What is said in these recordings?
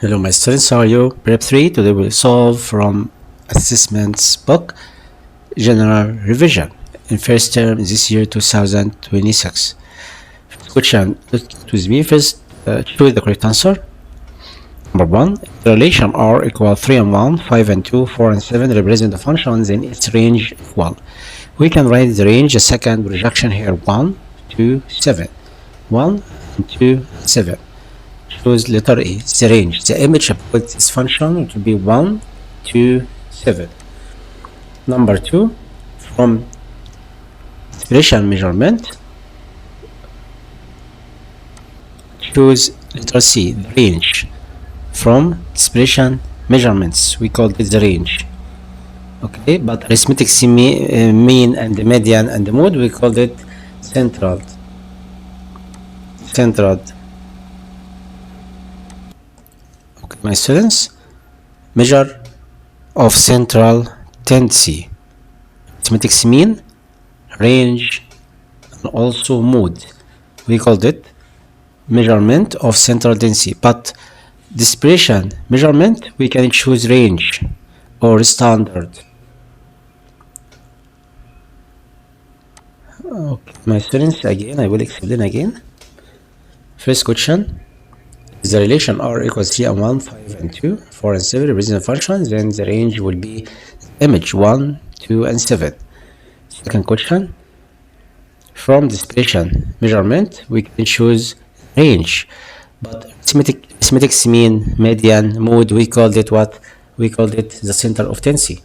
Hello my students, how are you? Prep 3, today we'll solve from assessments book, general revision in first term this year 2026. Question, look with me first, choose the correct answer. Number 1, the relation R equal 3 and 1, 5 and 2, 4 and 7 represent the functions in its range equal. We can write the range, the second projection here 1, 2, 7. 1 and 2, 7. Choose letter A, the range. The image about this function it will be 1, 2, 7. Number 2, from expression measurement, choose letter C, the range. From expression measurements, we call it the range. Okay, but arithmetic mean and the median and the mode, we call it central. Okay, my students, measure of central tendency, arithmetic mean, range, and also mode. We called it measurement of central tendency, but dispersion measurement we can choose range or standard. Okay, my students, again I will explain again. First question, is the relation R equals 3 and 1, 5 and 2, 4 and 7 represent the functions, then the range will be image 1, 2 and 7. Second question, from dispersion measurement we can choose range, but arithmetic mean, median, mode, we called it what? We called it the center of tendency.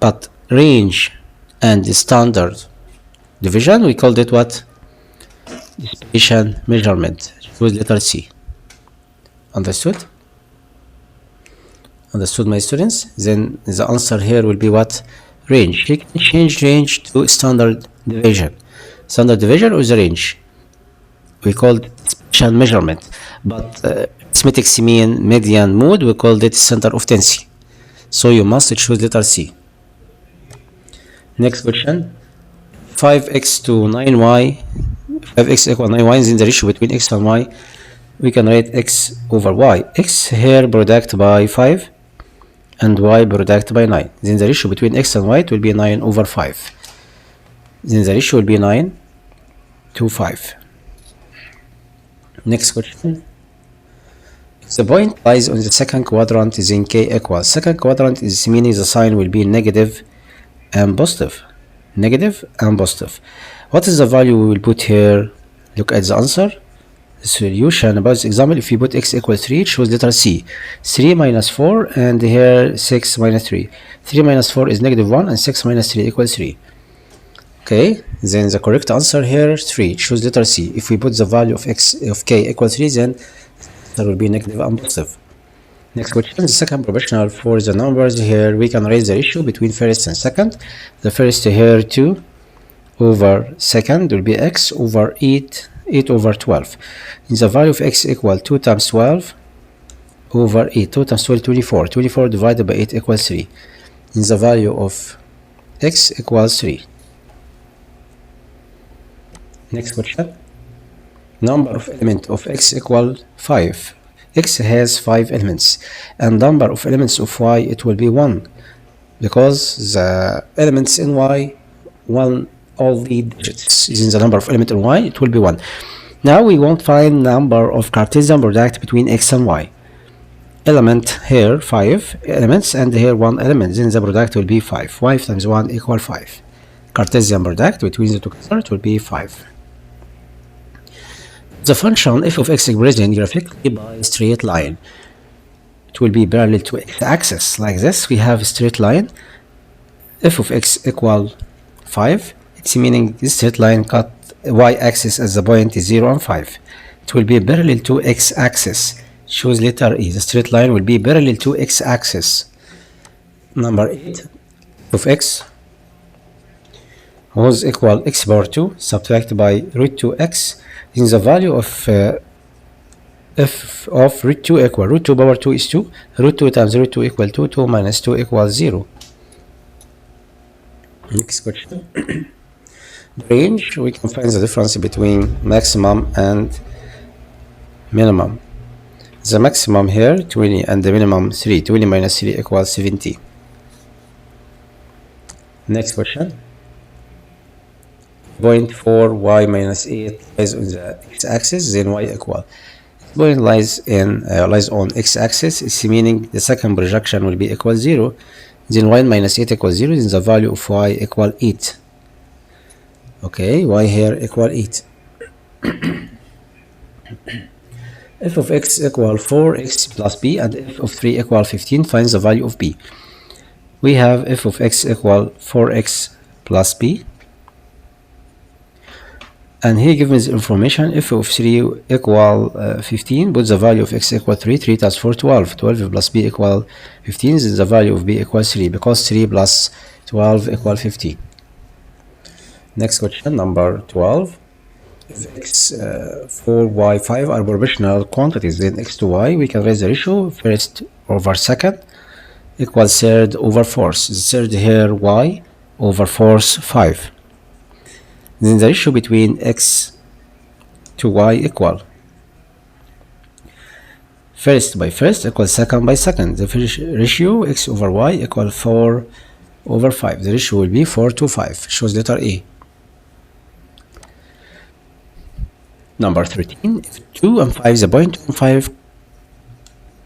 But range and the standard division we called it what? Dispersion measurement. Choose letter C. Understood my students? Then the answer here will be what? Range. You can change range to standard division or the range. We called it dispersion measurement, but arithmetic mean, median, mode, we called it center of tendency. So you must choose letter C. Next question, 5x to 9y, 5x equal 9y is in the ratio between x and y. We can write x over y. X here product by 5 and y product by 9. Then the ratio between x and y it will be 9 over 5. Then the ratio will be 9 to 5. Next question. If the point lies on the second quadrant, then k equals. Second quadrant is meaning the sign will be negative and positive. What is the value we will put here? Look at the answer. The solution about this example, if you put x equals 3, choose letter C. 3 minus 4 and here 6 minus 3. 3 minus 4 is negative 1 and 6 minus 3 equals 3. Okay, then the correct answer here is 3. Choose letter C. If we put the value of k equals 3, then there will be negative and positive. Next question, the second proportional for the numbers here, we can raise the ratio between first and second. The first here 2 over second will be x over 8 over 12. In the value of x equal 2 times 12 over 8. 2 times 12, 24. 24 divided by 8 equals 3. In the value of x equals 3. Next question, number of elements of x equal 5. X has 5 elements and number of elements of y it will be 1 because the elements in y, all the digits is in the number of element in y, it will be 1. Now we want to find number of Cartesian product between x and y. Element here 5 elements and here 1 element, then the product will be 5. 5 times 1 equal 5. Cartesian product between the two it will be 5. The function f of x represented graphically by a straight line. It will be parallel to x-axis like this. We have a straight line. F of x equal 5. It's meaning this straight line cut y-axis as the point is 0 and 5. It will be parallel to x-axis. Choose letter E. The straight line will be parallel to x-axis. Number 8, f of x was equal x power 2 subtracted by root 2x. In the value of f of root 2 equal root 2 power 2 is 2. Root 2 times root 2 equal 2. 2 minus 2 equals 0. Next question. The range, we can find the difference between maximum and minimum. The maximum here 20 and the minimum 3. 20 minus 3 equals 17. Next question. Point 4 y minus 8 lies on the x-axis, then y equal. Point lies on x-axis, it's meaning the second projection will be equal 0. Then y minus 8 equals 0, then the value of y equal 8. Okay, y here equal 8. f of x equal 4x plus b and f of 3 equal 15, finds the value of b. We have f of x equal 4x plus b, and here given this information, f of 3 equal 15, put the value of x equal 3, 3 times 4, 12, 12 plus b equal 15, then the value of b equals 3, because 3 plus 12 equal 15. Next question, number 12. If x 4, y 5 are proportional quantities, then x to y, we can raise the ratio first over second equal third over fourth. The third here y over fourth 5. Then the ratio between x to y equal first by first equal second by second. The ratio x over y equal 4 over 5. The ratio will be 4 to 5. Shows letter A. Number 13. If 2 and 5 the point 2 and 5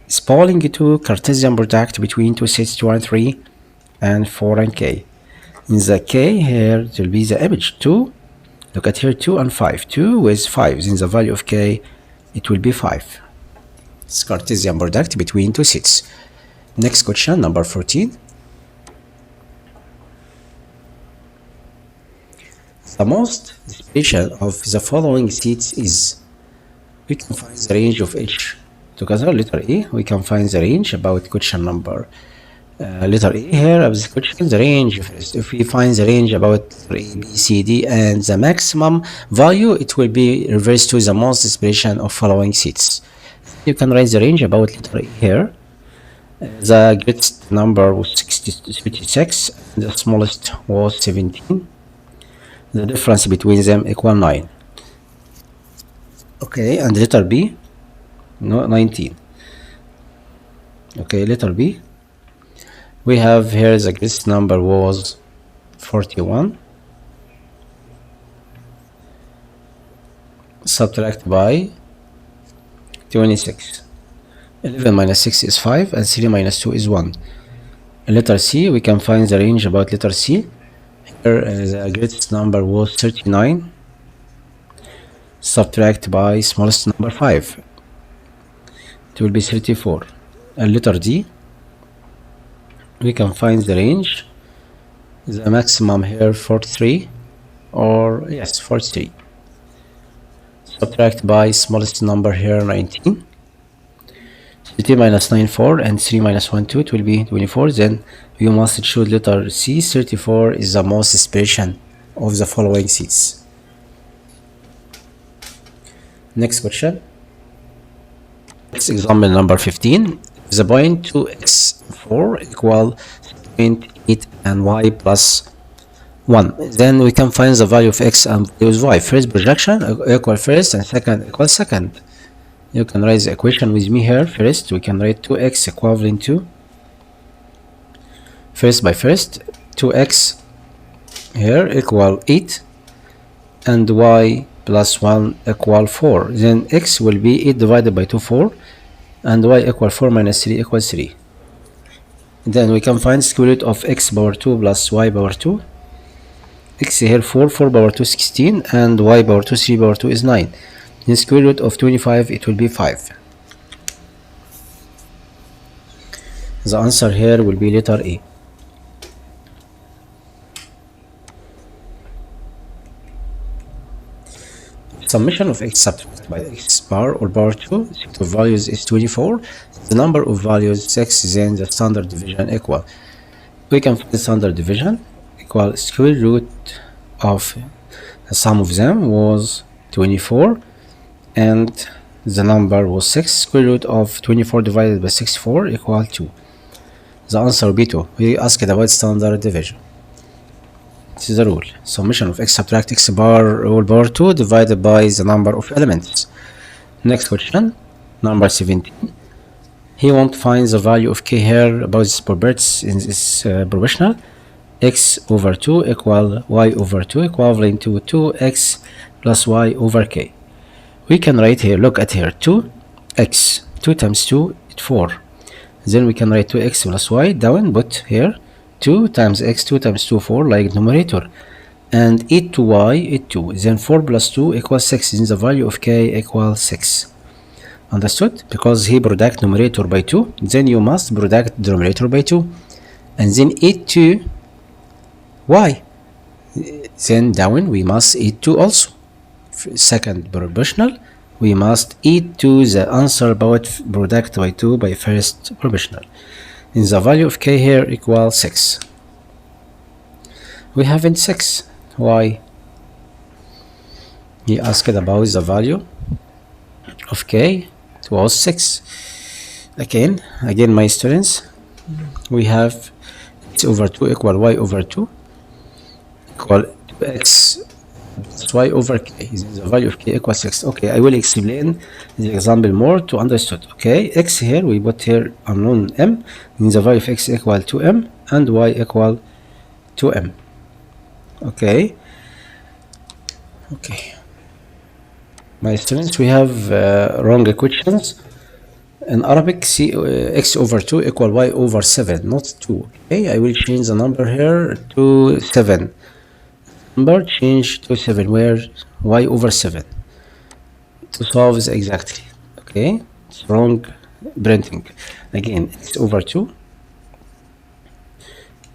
is falling into Cartesian product between two sets 2 and 3 and 4 and k. In the k here there will be the image 2. Look at here 2 and 5. 2 with 5. Then the value of k it will be 5. It's Cartesian product between two sets. Next question, number 14. The most special of the following sets is, we can find the range of each together. Letter A, we can find the range about question number. Letter A here of the question, the range first. If we find the range about A, B, C, D and the maximum value, it will be reversed to the most expression of following sets. You can write the range about letter A here. The greatest number was 36 and the smallest was 17. The difference between them equal 9. Okay, and letter B, no, 19. Okay, letter B, we have here the greatest number was 41. Subtract by 26. 11 minus 6 is 5 and 3 minus 2 is 1. In letter C, we can find the range about letter C. Here the greatest number was 39. Subtract by smallest number 5. It will be 34. And letter D, we can find the range. The maximum here 43, or yes 43. Subtract by smallest number here 19. 30 minus 9 4 and 3 minus 1 2, it will be 24. Then you must choose letter C. 34 is the most expression of the following sets. Next question. Next example number 15. The point 2x4 equal 0.8 and y plus 1. Then we can find the value of x and value of y. First projection equal first and second equal second. You can write the equation with me here. First we can write 2x equivalent to first by first 2x here equal 8 and y plus 1 equal 4. Then x will be 8 divided by 2 4 and y equal 4 minus 3 equals 3. Then we can find square root of x power 2 plus y power 2. X here 4 power 2 16 and y power 2 3 power 2 is 9. In square root of 25 it will be 5. The answer here will be letter A. Summation of x subtracted by x bar or power 2, set of values is 24. The number of values 6, then the standard division equal. We can find the standard division equal square root of the sum of them was 24 and the number was 6. Square root of 24 divided by 64 equal 2. The answer will be 2. We asked about standard division. This is the rule. Summation of x subtract x bar whole power 2 divided by the number of elements. Next question. Number 17. He won't find the value of k here about this properties in this proportional. X over 2 equal y over 2 equivalent to 2x plus y over k. We can write here, look at here, 2x, 2 times 2 is 4. Then we can write 2x plus y down, put here 2 times x, 2 times 2, 4 like numerator. And e to y is 2. Then 4 plus 2 equals 6. Then the value of k equals 6. Understood? Because he product numerator by 2, then you must product denominator by 2. And then e to y. Then down we must e to also. Second proportional, we must e to the answer about product by 2 by first proportional. And the value of k here equals 6. We haven't 6. Why? He asked about the value of k. It was 6. Again my students, we have x over 2 equal y over 2 equal x plus y over k. The value of k equals 6. Okay, I will explain the example more to understood. Okay, x here we put here unknown m, and the value of x equal to m and y equal to m. Okay, my students, we have wrong questions. In Arabic, see x over 2 equal y over 7, not 2. Okay, I will change the number here to 7. Number change to 7, where y over 7 to solve this exactly. Okay, it's wrong printing. Again, x over 2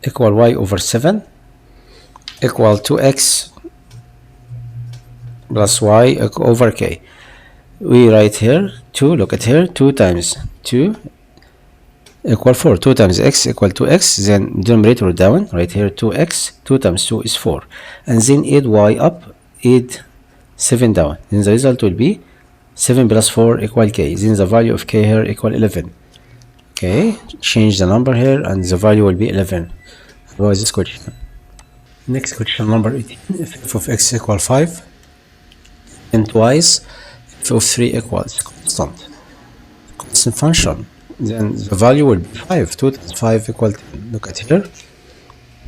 equal y over 7 equal to x plus y over k. We write here 2, look at here, 2 times 2 equal 4. 2 times x equal to x, then denominator down, right here 2x, 2 times 2 is 4. And then add y up, add 7 down. Then the result will be 7 plus 4 equal k. Then the value of k here equal 11. Okay, change the number here and the value will be 11. What is this question? Next question, number 18. If f of x equal 5 and twice f of 3 equals constant function, then the value will be 5. 2 times 5 equal 10. Look at here.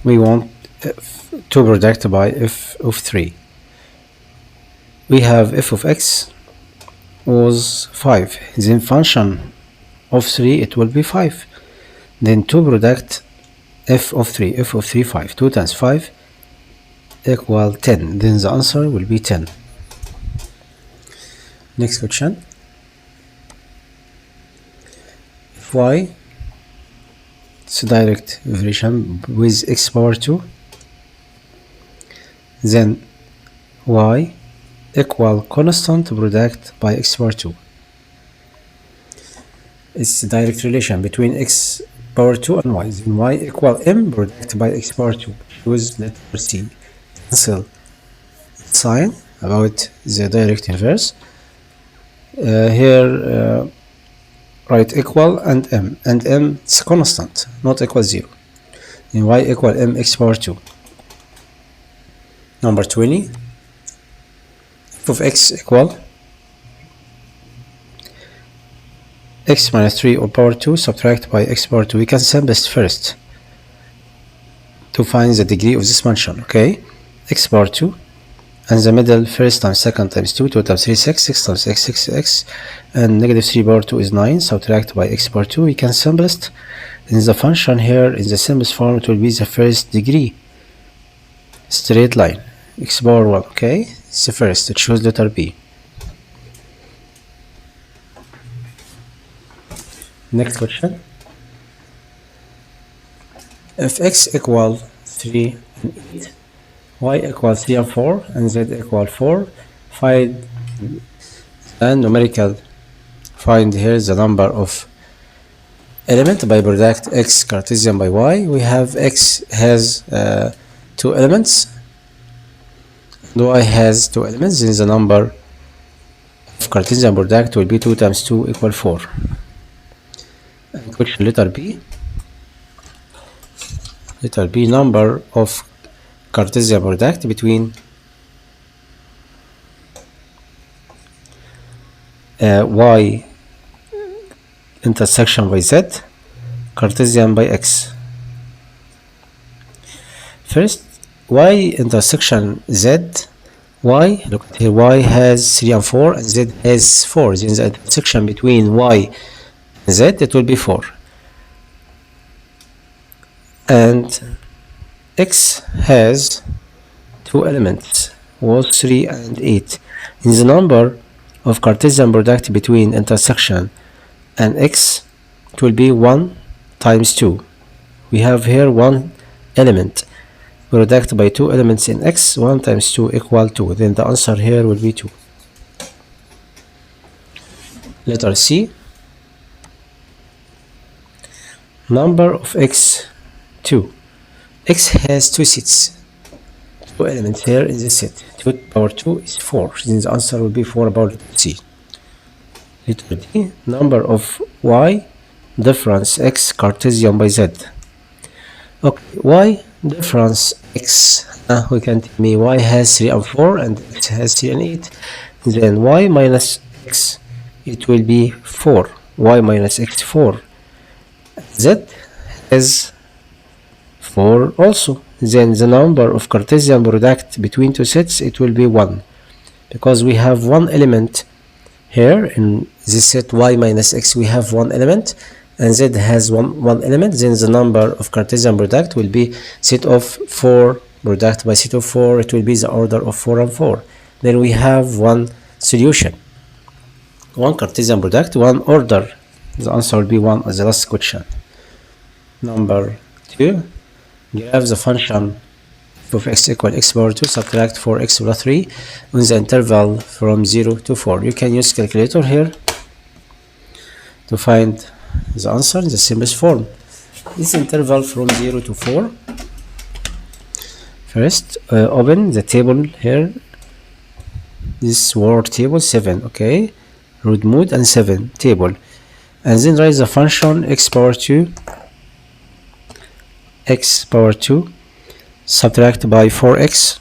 We want to product by f of 3. We have f of x was 5. Then function of 3 it will be 5. Then to product f of 3, 5. 2 times 5 equal 10. Then the answer will be 10. Next question. If y, it's a direct variation with x power 2, then y equal constant product by x power 2. It's a direct relation between x power 2 and y. Then y equal m product by x power 2. Choose letter C. Cancel sign about the direct inverse. Here write equal and m it's constant, not equal 0. And y equal m x power 2. Number 20. F of x equal x minus 3 or power 2 subtract by x power 2. We can simplify first to find the degree of this function. Okay, x power 2 and the middle first times second times 2, 2 times 3 6, 6 times x 6x, and negative 3 power 2 is 9, subtract by x power 2. We can simplest in the function here in the simplest form. It will be the first degree straight line, x power 1. Okay, it's the first. It shows letter B. Next question. If x equal 3 and 8, y equal 3 and 4, and z equal 4, find and numerical. Find here the number of element by product x Cartesian by y. We have x has 2 elements and y has 2 elements. Then the number of Cartesian product will be 2 times 2 equal 4. And question letter B. Letter B, number of Cartesian product between y intersection by Z, Cartesian by X. First, Y intersection Z, Y, look at here, Y has 3 and 4 and Z has 4. Then the intersection between Y and Z, it will be 4. And X has 2 elements, was 3 and 8. In the number of Cartesian product between intersection and X, it will be 1 times 2. We have here 1 element product by 2 elements in X. 1 times 2 equal 2. Then the answer here will be 2. Letter C. Number of X 2. X has 2 sets, 2 elements here in this set. 2 power 2 is 4. Then the answer will be 4 about C. Letter D. Number of Y difference X Cartesian by Z. Okay, Y difference X. We can tell me Y has 3 and 4 and X has 3 and 8. Then Y minus X, it will be 4. Y minus X 4. Z has 4 also. Then the number of Cartesian product between two sets, it will be 1, because we have 1 element here in this set. Y minus X, we have 1 element, and Z has one element. Then the number of Cartesian product will be set of 4 product by set of 4. It will be the order of 4 and 4. Then we have 1 solution, 1 Cartesian product, 1 order. The answer will be 1 as the last question. Number 2. Graph the function of x equal x power 2 subtract 4x plus 3 on the interval from 0 to 4. You can use calculator here to find the answer in the simplest form. This interval from 0 to 4. First, open the table here. This word table 7, okay, root mode and 7 table, and then write the function x power 2 subtract by 4x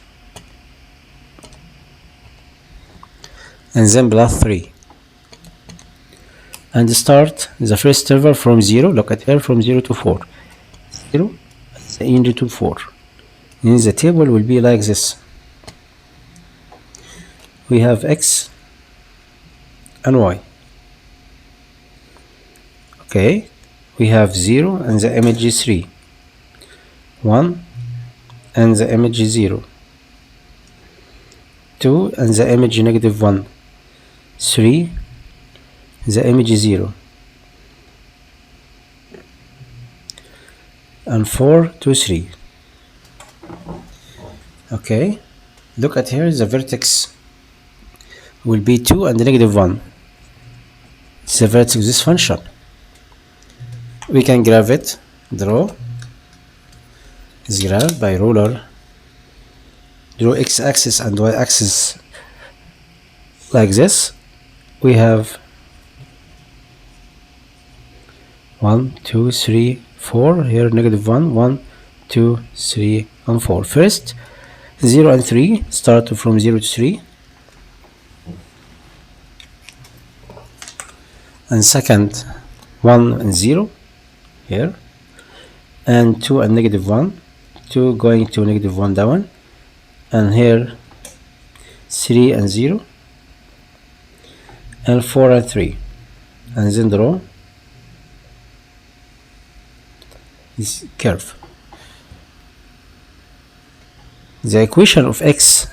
and then plus 3, and start the first interval from 0. Look at here, from 0 to 4. 0 into to 4. In the table will be like this. We have x and y. Okay, we have 0 and the image is 3. 1 and the image is 0. 2 and the image is negative 1. 3, the image is 0. And 4 to 3. Okay, look at here, the vertex will be 2 and negative 1. It's the vertex of this function. We can graph it, draw. Is graph by ruler. Draw x-axis and y-axis like this. We have 1, 2, 3, 4. Here negative 1, 1, 2, 3, and 4. First, 0 and 3. Start from 0 to 3. And second, 1 and 0 here. And 2 and negative 1. 2 going to negative 1 down, and here 3 and 0, and 4 and 3, and then draw this curve. The equation of x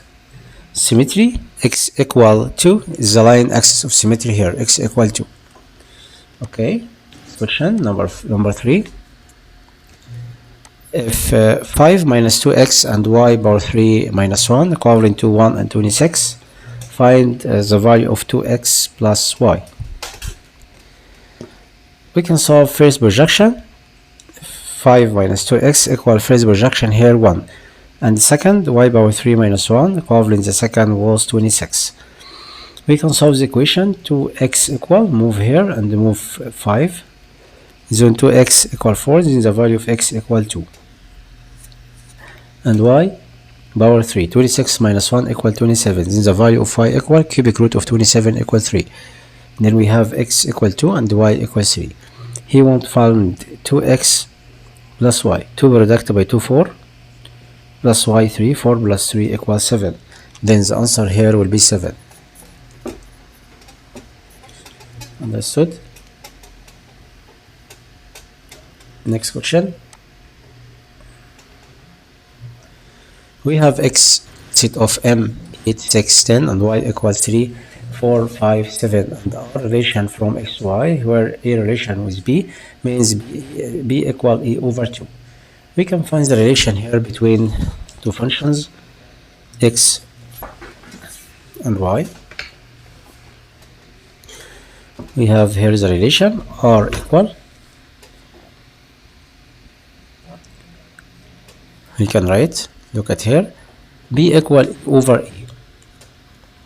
symmetry, x equal 2, is the line axis of symmetry here, x equal 2. Okay, question number 3. If 5 minus 2x and y power 3 minus 1 equivalent to 1 and 26, find the value of 2x plus y. We can solve first projection. 5 minus 2x equal first projection here 1, and the second y power 3 minus 1 equivalent the second was 26. We can solve the equation. 2x equal, move here and move 5. Then 2x equal 4, then the value of x equal 2. And y power 3, 26 minus 1 equal 27, then the value of y equal cubic root of 27 equal 3. Then we have x equal 2 and y equal 3. He won't find 2x plus y. 2 product by 2, 4 plus y 3. 4 plus 3 equals 7. Then the answer here will be 7. Understood? Next question. We have x set of m 8, 6, 10 and y equals 3, 4, 5, 7 and our relation from x, y, where a relation with b means b equal a over 2. We can find the relation here between two functions x and y. We have here the relation r equal, we can write, look at here, b equal over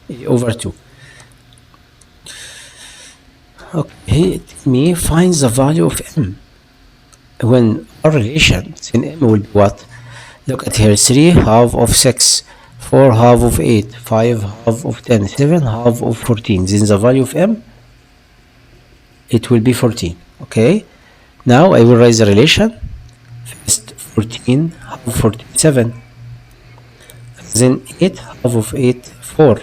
a over 2. Okay, me finds the value of m when our relation in m will be what? Look at here, 3 half of 6, 4 half of 8, 5 half of 10, 7 half of 14. Then the value of m, it will be 14. Okay, now I will write the relation. First 14 half of 47, then 8 half of 8, 4,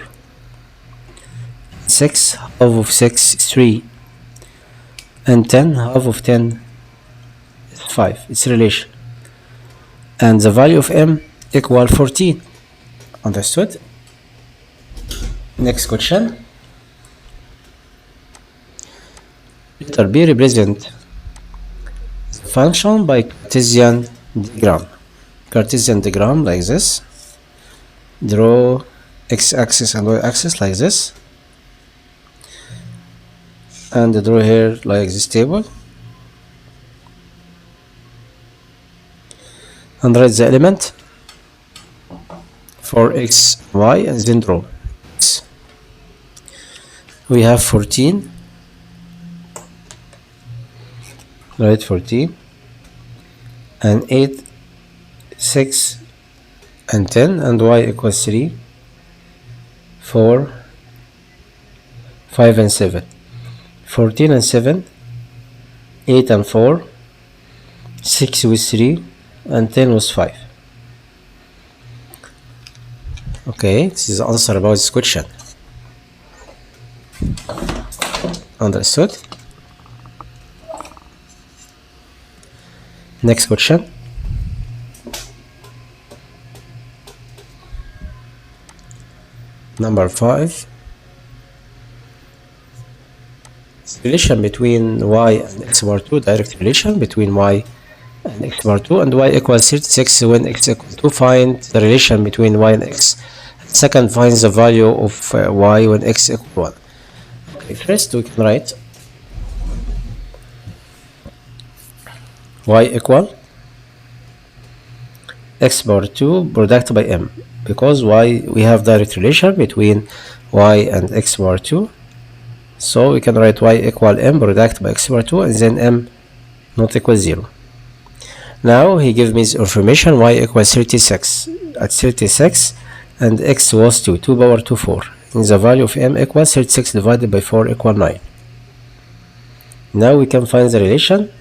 6 half of 6, 3, and 10 half of 10 is 5. It's relation, and the value of m equal 14. Understood? Next question. Letter B represent function by Cartesian diagram. Cartesian diagram like this. Draw x-axis and y-axis like this, and draw here like this table, and write the element for x, y, and then draw x. We have 14, write 14, and 8, 6, and 10, and y equals 3, 4, 5, and 7. 14 and 7, 8 and 4, 6 with 3, and 10 with 5. Okay, this is the answer about this question. Understood? Next question. Number 5. Relation between y and x bar 2, direct relation between y and x bar 2, and y equals 36 when x equals 2. Find the relation between y and x. Second, find the value of y when x equals 1. Okay, first we can write y equal x bar 2 product by m, because y, we have direct relation between y and x bar 2, so we can write y equal m product by x bar 2, and then m not equal 0. Now he gives me the information y equals 36 at 36, and x was 2 power 2, 4, and the value of m equals 36 divided by 4 equal 9. Now we can find the relation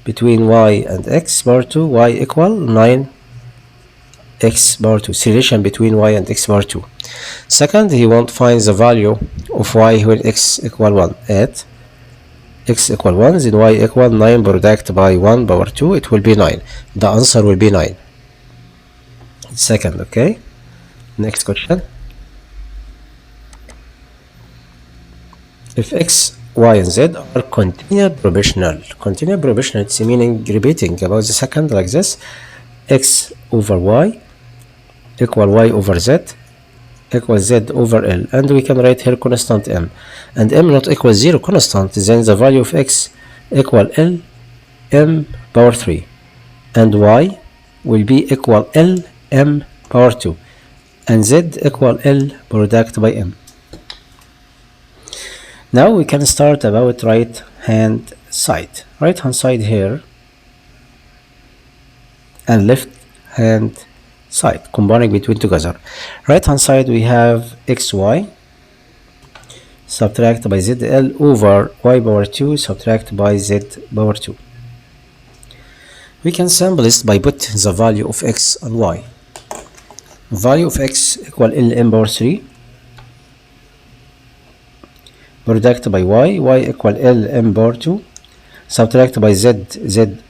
between y and x bar 2, y equal 9 x bar 2, relation between y and x bar 2. Second, he won't find the value of y when x equal 1. At x equal 1, then y equal 9 product by 1 power 2, it will be 9. The answer will be 9. Second, okay. Next question. If x, y, and z are continued proportional. Continued proportional, it's meaning repeating about the second like this. X over y equal y over z equals z over l, and we can write here constant m, and m not equal 0 constant, then the value of x equal l m power 3, and y will be equal l m power 2, and z equal l product by m. Now we can start about right hand side. Right hand side here and left hand side, combining between together. Right hand side we have xy subtract by zl over y power 2 subtract by z power 2. We can simplify by put the value of x and y. Value of x equal ln power 3 product by y equal lm power 2 subtract by z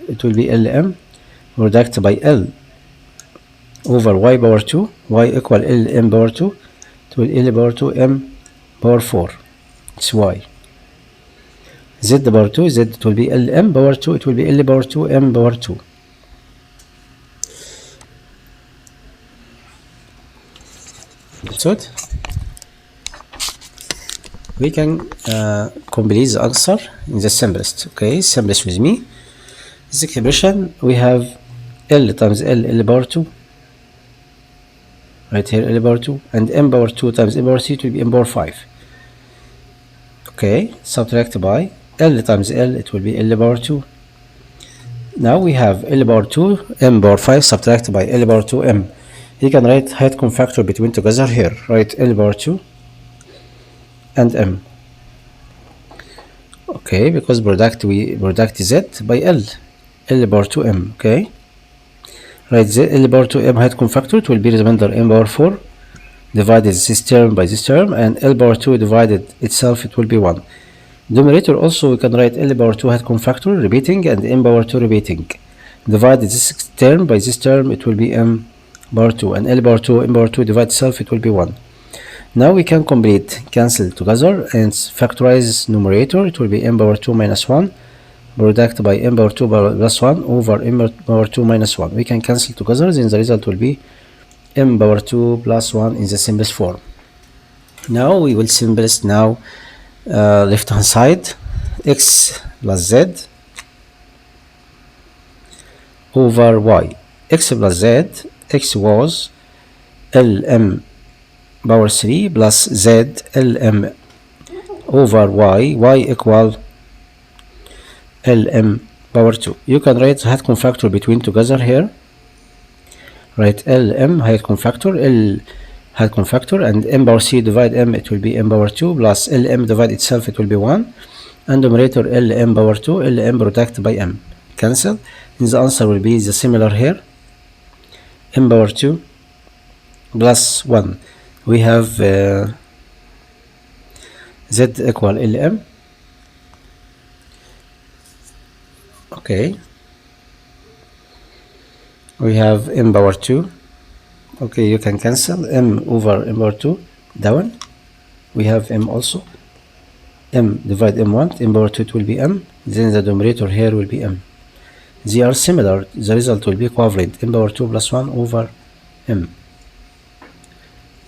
it will be lm product by l over y power 2 y equal lm power 2 it will l power 2 m power 4 it's y. Z power 2 z it will be lm power 2 it will be l power 2 m power 2. Understood? We can complete the answer in the simplest. Okay, simplest with me. This expression we have l times l power 2 right here, l power 2, and m power 2 times m power 3 it will be m power 5. Okay, subtract by l times l it will be l power 2. Now we have l power 2 m power 5 subtract by l power 2 m. You can write height factor between together here. Write l power 2 and m. Okay, because we product z by l power 2 m. Okay, write z l power 2 m height factor it will be remainder m power 4 divided this term by this term, and l power 2 divided itself it will be 1. Numerator also we can write l power 2 height factor repeating and m power 2 repeating divided this term by this term it will be m power 2, and l power 2 m power 2 divide itself it will be 1. Now we can complete cancel together and factorize numerator it will be m power 2 minus 1 product by m power 2 plus 1 over m power 2 minus 1. We can cancel together, then the result will be m power 2 plus 1 in the simplest form. Now we will simplest now left hand side x plus z over y. X plus z, x was lm power 3 plus z lm over y equal lm power 2. You can write height factor between together here. Write lm height factor, l height factor, and m power 3 divide m it will be m power 2 plus lm divide itself it will be 1, and numerator lm power 2 lm product by m. Cancel, and the answer will be the similar here, m power 2 plus 1. We have z equal lm. Okay, we have m power 2. Okay, you can cancel m over m power 2 down. We have m also, m divide m1 m power 2 it will be m, then the numerator here will be m. They are similar, the result will be equivalent, m power 2 plus 1 over m.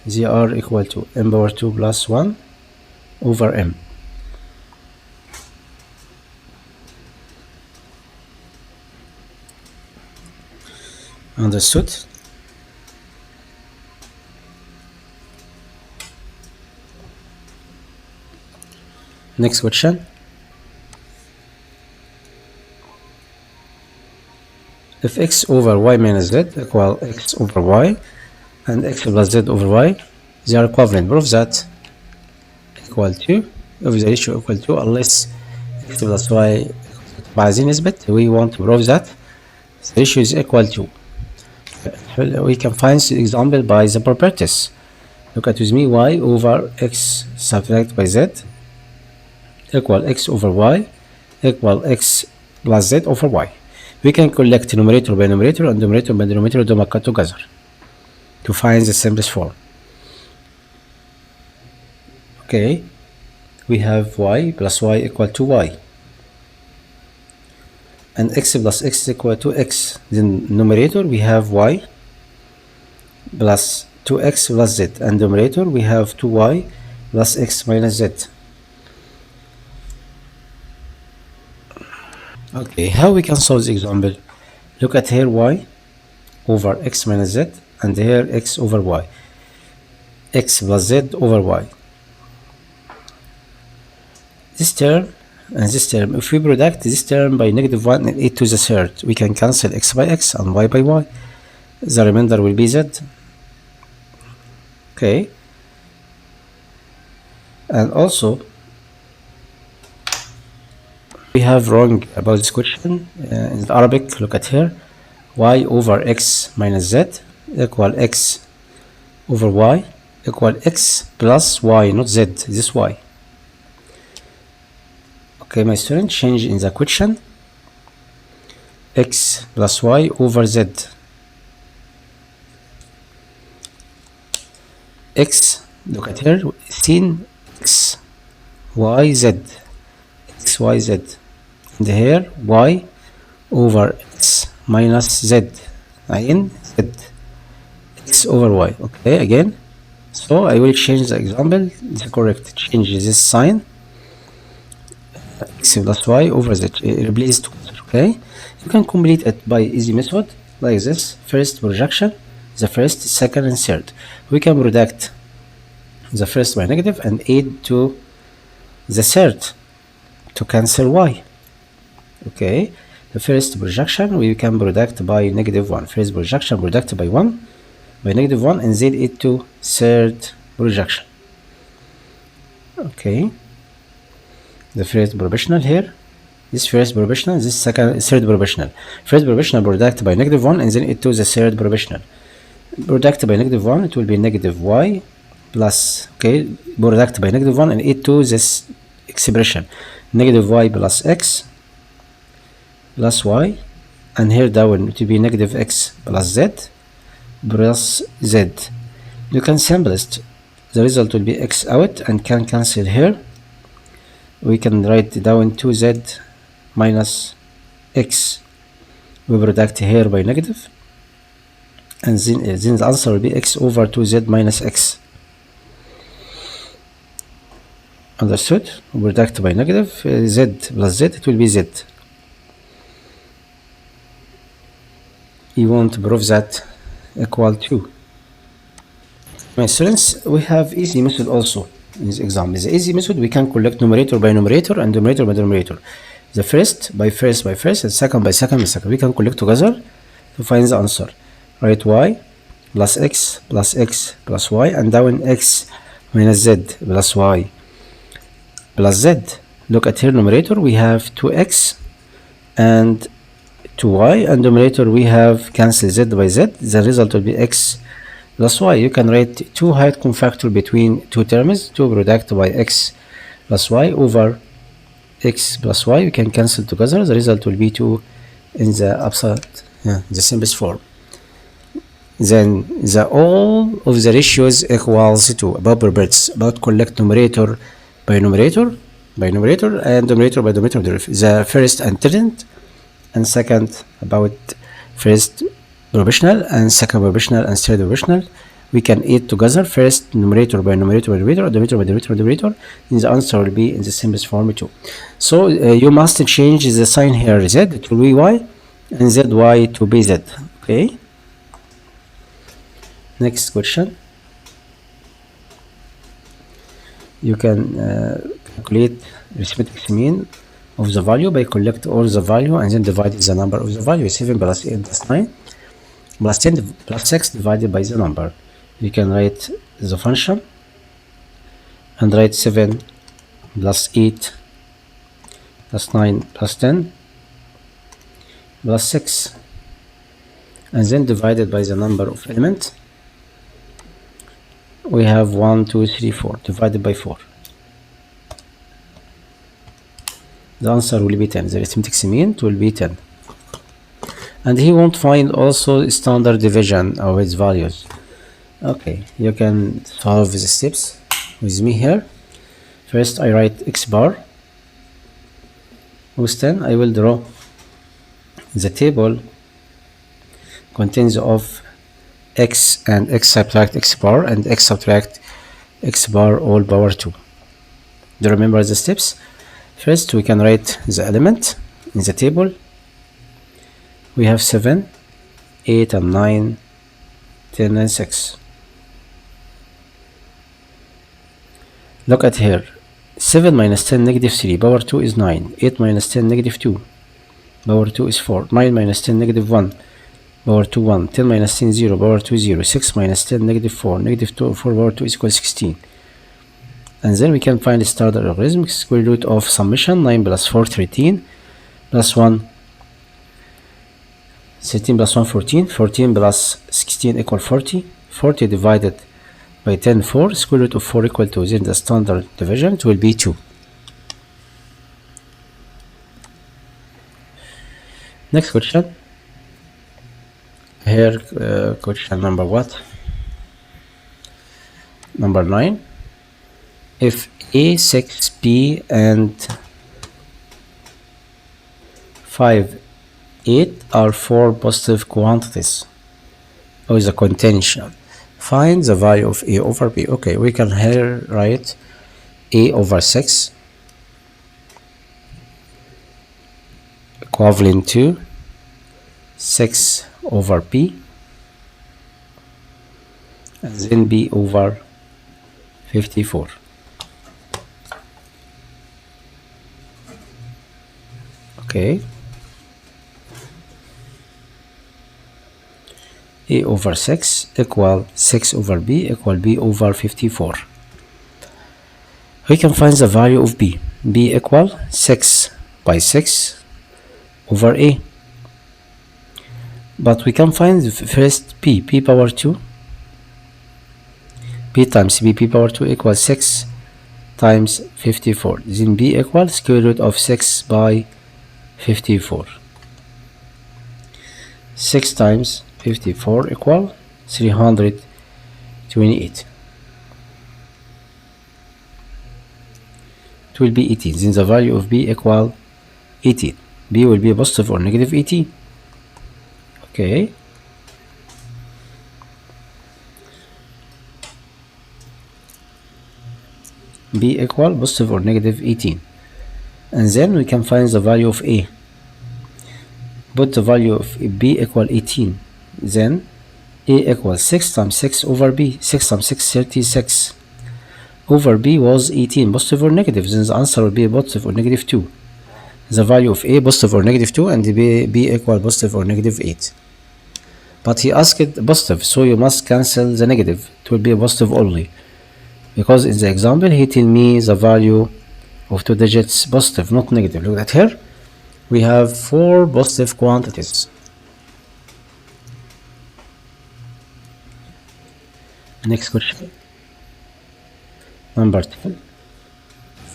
They are equal to m power 2 plus 1 over m. Understood? Next question. If x over y minus z equal x over y and x plus z over y, they are equivalent. Prove that equal to, if the ratio equal to, unless x plus y بعايزين نثبت, we want to prove that the ratio is equal to. We can find the example by the properties. Look at with me, y over x subtract by z equal x over y equal x plus z over y. We can collect numerator by numerator and numerator by denominator together to find the simplest form. Okay, we have y plus y equal to y, and x plus x equal to x. Then numerator we have y plus 2x plus z, and numerator we have 2y plus x minus z. Okay, how we can solve the example? Look at here, y over x minus z, and here x over y, x plus z over y. This term and this term, if we product this term by -1 and e to the third, we can cancel x by x and y by y. The remainder will be z. Okay, And also we have wrong about this question in the Arabic. Look at here, y over x minus z equal x over y equal x plus y, not z, this y. Okay, my student, change in the question, x plus y over z. X, look at here, seen x, y, z, x, y, z, and here y over x minus z, again z, x over y. Okay, again, so I will change the example, the correct change this sign, x plus y over z, replace together. Okay, you can complete it by easy method like this. First projection, the first, second, and third. We can product the first by negative and add to the third to cancel y. Okay, the first projection we can product by negative 1. First projection product by 1 by negative 1 and then add to third projection. Okay, the first proportional here, this first proportional, this second, third proportional. First proportional product by negative 1 and then add to the third proportional. Product by negative 1, it will be negative y plus, okay, product by negative 1 and add to this expression, negative y plus x plus y, and here down it will be negative x plus z plus z. You can simplest, the result will be x out and can cancel here. We can write down 2z minus x. We product here by negative, and then the answer will be x over 2z minus x. Understood? We product by negative, z plus z, it will be z. You want to prove that equal to. My students, we have easy method also in this example. The easy method, we can collect numerator by numerator and denominator by denominator. The first by first by first and second by second by second. We can collect together to find the answer. Write y plus x plus y, and down x minus z plus y plus z. Look at here, numerator we have 2x and 2y, and denominator we have cancel z by z. The result will be x plus y. You can write two height cofactor between two terms, two product by x plus y over x plus y. We can cancel together. The result will be 2 in the upside, the simplest form. Then the all of the ratios equals to, about properties, about collect numerator by numerator by numerator and denominator by denominator. The first antecedent and second about first proportional and second proportional and third proportional. We can add together first numerator by numerator by numerator, denominator by denominator by denominator, and the answer will be in the simplest form too. So you must change the sign here, z to be y and zy to be z. Okay, next question. You can calculate arithmetic mean of the value by collect all the value and then divide the number of the value. 7 plus 8 plus 9 plus 10 plus 6 divided by the number. You can write the function and write 7 plus 8 plus 9 plus 10 plus 6 and then divided by the number of elements. We have 1, 2, 3, 4 divided by 4. The answer will be 10. The arithmetic mean will be 10. And he won't find also standard deviation of its values. Okay, you can solve the steps with me here. First I write x bar with 10. I will draw the table contains of x and x subtract x bar and x subtract x bar all power 2. Do you remember the steps? First we can write the element in the table. We have 7, 8 and 9, 10 and 6. Look at here, 7 minus 10 negative 3 power 2 is 9, 8 minus 10 negative 2 power 2 is 4, 9 minus 10 negative 1 power 2 1, 10 minus 10 0 power 2 0, 6 minus 10 negative 4 negative 2 4 power 2 is equal 16. and then we can find the standard logarithm. Square root of summation 9 plus 4 13 plus 1 13 plus 1 14 14 plus 16 equal 40 40 divided by 10 4 square root of 4 equal to, then the standard division, it will be 2. Next question. Here question number what? Number 9. If A, 6, B and 5, 8 are 4 positive quantities with a contention, find the value of A over B. Okay, we can here write A over 6 equivalent to 6 over B, and then B over 54. Okay, A over 6 equal 6 over B equal B over 54. We can find the value of B. B equal 6 by 6 over A. But we can find first P. P power 2. P times B, P power 2 equals 6 times 54. Then B equals square root of 6 by 54. 6 times 54 equal 328. It will be 18. Then the value of B equal 18. B will be positive or negative 18. Okay. B equal positive or negative 18. And then we can find the value of A. Put the value of B equal 18. Then A equals 6 times 6 over B. 6 times 6 36 over B was 18, positive or negative. Then the answer will be positive or negative 2. The value of A positive or negative 2 and B equal positive or negative 8. But he asked it positive, so you must cancel the negative. It will be positive only, because in the example he tell me the value of 2 digits positive, not negative. Look at here, we have 4 positive quantities. Next question, number 10.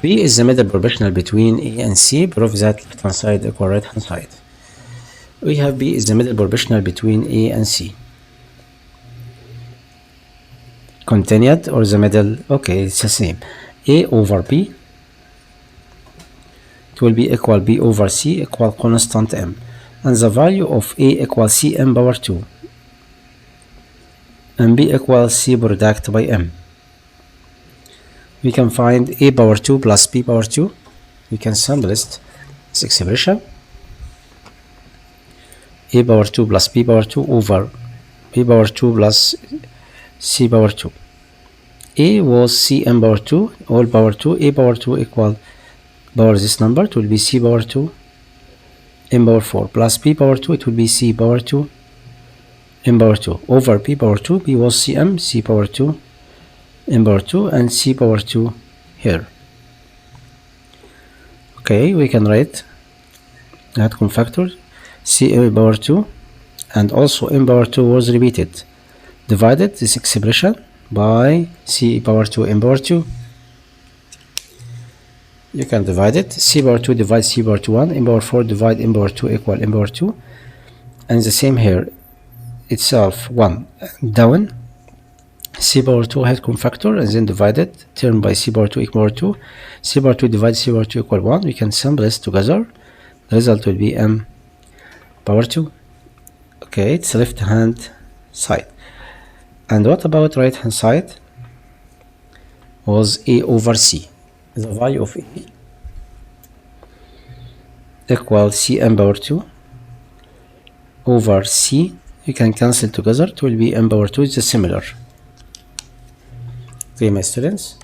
B is the middle proportional between A and C. Prove that left hand side equal right hand side. We have B is the middle proportional between A and C. Continued or the middle? Okay, it's the same. A over B, it will be equal B over C equal constant M, and the value of A equal C M power 2 and B equals C product by M. We can find A power 2 plus B power 2. We can simplest this expression. A power 2 plus B power 2 over B power 2 plus C power 2. A was C M power 2, all power 2. A power 2 equal power this number, it will be C power 2 M power 4 plus B power 2, it will be C power 2 M power 2 over B power 2. B was CM, C power 2 M power 2 and C power 2 here. Okay, we can write that cofactor C M power 2 and also M power 2 was repeated. Divided this expression by C power 2 M power 2. You can divide it. C power 2 divide C power 2 1, M power 4 divide M power 2 equal M power 2, and the same here itself 1 down. C power 2 had cofactor and then divided, turn by C power 2 equal 2. C power 2 divide C power 2 equal 1. We can simplest together. The result will be M power 2. Okay, it's left hand side. And what about right hand side? Was A over C. The value of A equals CM power 2 over C. You can cancel together. It will be M power 2. It's similar. Okay, my students.